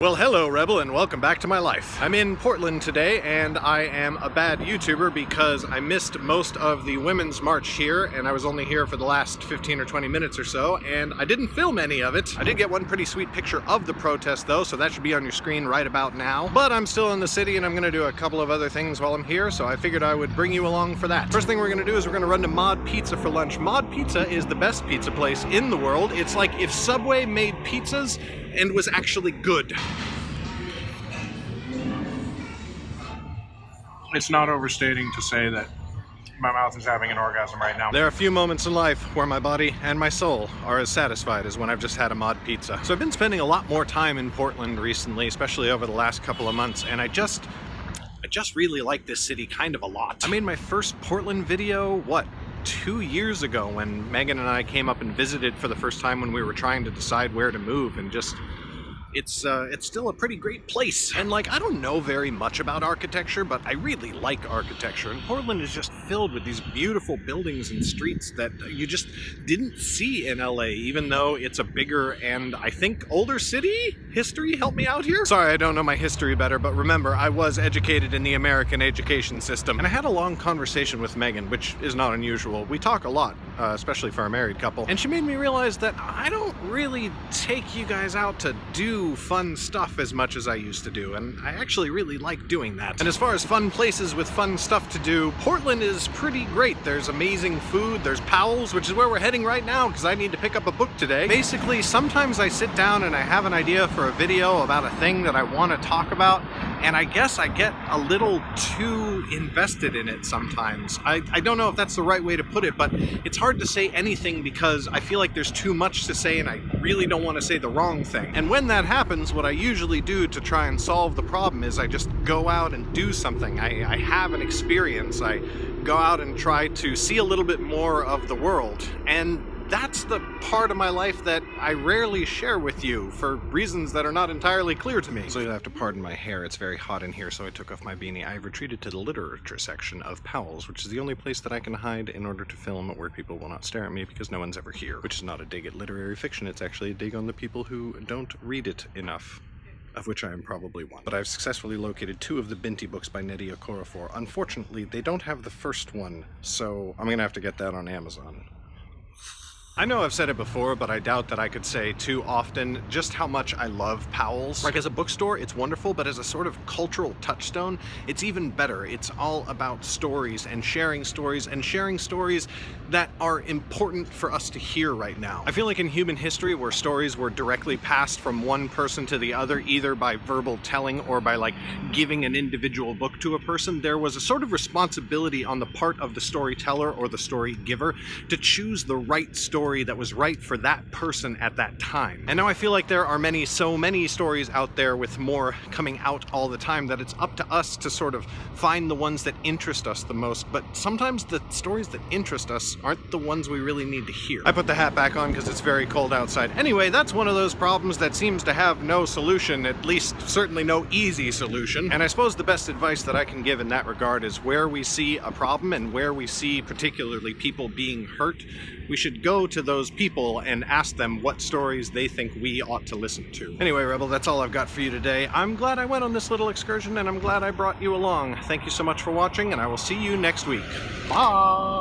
Well, hello Rebel, and welcome back to my life. I'm in Portland today, and I am a bad YouTuber because I missed most of the Women's March here, and I was only here for the last 15 or 20 minutes or so, and I didn't film any of it. I did get one pretty sweet picture of the protest though, so that should be on your screen right about now. But I'm still in the city, and I'm gonna do a couple of other things while I'm here, so I figured I would bring you along for that. First thing we're gonna do is we're gonna run to Mod Pizza for lunch. Mod Pizza is the best pizza place in the world. It's like if Subway made pizzas and was actually good. It's not overstating to say that my mouth is having an orgasm right now. There are a few moments in life where my body and my soul are as satisfied as when I've just had a Mod Pizza. So I've been spending a lot more time in Portland recently, especially over the last couple of months, and I just really like this city kind of a lot. I made my first Portland video, what, 2 years ago, when Megan and I came up and visited for the first time when we were trying to decide where to move, and just it's still a pretty great place. And like, I don't know very much about architecture, but I really like architecture, and Portland is just filled with these beautiful buildings and streets that you just didn't see in LA, even though it's a bigger and I think older city. History, help me out here? Sorry, I don't know my history better, but remember, I was educated in the American education system, and I had a long conversation with Megan, which is not unusual. We talk a lot, especially for a married couple, and she made me realize that I don't really take you guys out to do fun stuff as much as I used to do, and I actually really like doing that. And as far as fun places with fun stuff to do, Portland is pretty great. There's amazing food, there's Powells, which is where we're heading right now because I need to pick up a book today. Basically, sometimes I sit down and I have an idea for a video about a thing that I want to talk about, and I guess I get a little too invested in it sometimes. I don't know if that's the right way to put it, but it's hard to say anything because I feel like there's too much to say and I really don't want to say the wrong thing. And when that happens, what I usually do to try and solve the problem is I just go out and do something. I have an experience. I go out and try to see a little bit more of the world. And that's the part of my life that I rarely share with you for reasons that are not entirely clear to me. So you'll have to pardon my hair. It's very hot in here, so I took off my beanie. I've retreated to the literature section of Powell's, which is the only place that I can hide in order to film where people will not stare at me because no one's ever here. Which is not a dig at literary fiction, it's actually a dig on the people who don't read it enough, of which I am probably one. But I've successfully located 2 of the Binti books by Nnedi Okorafor. Unfortunately, they don't have the first one, so I'm gonna have to get that on Amazon. I know I've said it before, but I doubt that I could say too often just how much I love Powell's. Like, as a bookstore, it's wonderful, but as a sort of cultural touchstone, it's even better. It's all about stories and sharing stories that are important for us to hear right now. I feel like in human history, where stories were directly passed from one person to the other, either by verbal telling or by like giving an individual book to a person, there was a sort of responsibility on the part of the storyteller or the story giver to choose the right story that was right for that person at that time. And now I feel like there are so many stories out there with more coming out all the time that it's up to us to sort of find the ones that interest us the most, but sometimes the stories that interest us aren't the ones we really need to hear. I put the hat back on because it's very cold outside. Anyway, that's one of those problems that seems to have no solution, at least certainly no easy solution. And I suppose the best advice that I can give in that regard is where we see a problem and where we see particularly people being hurt, we should go to those people and ask them what stories they think we ought to listen to. Anyway, Rebel, that's all I've got for you today. I'm glad I went on this little excursion, and I'm glad I brought you along. Thank you so much for watching, and I will see you next week. Bye!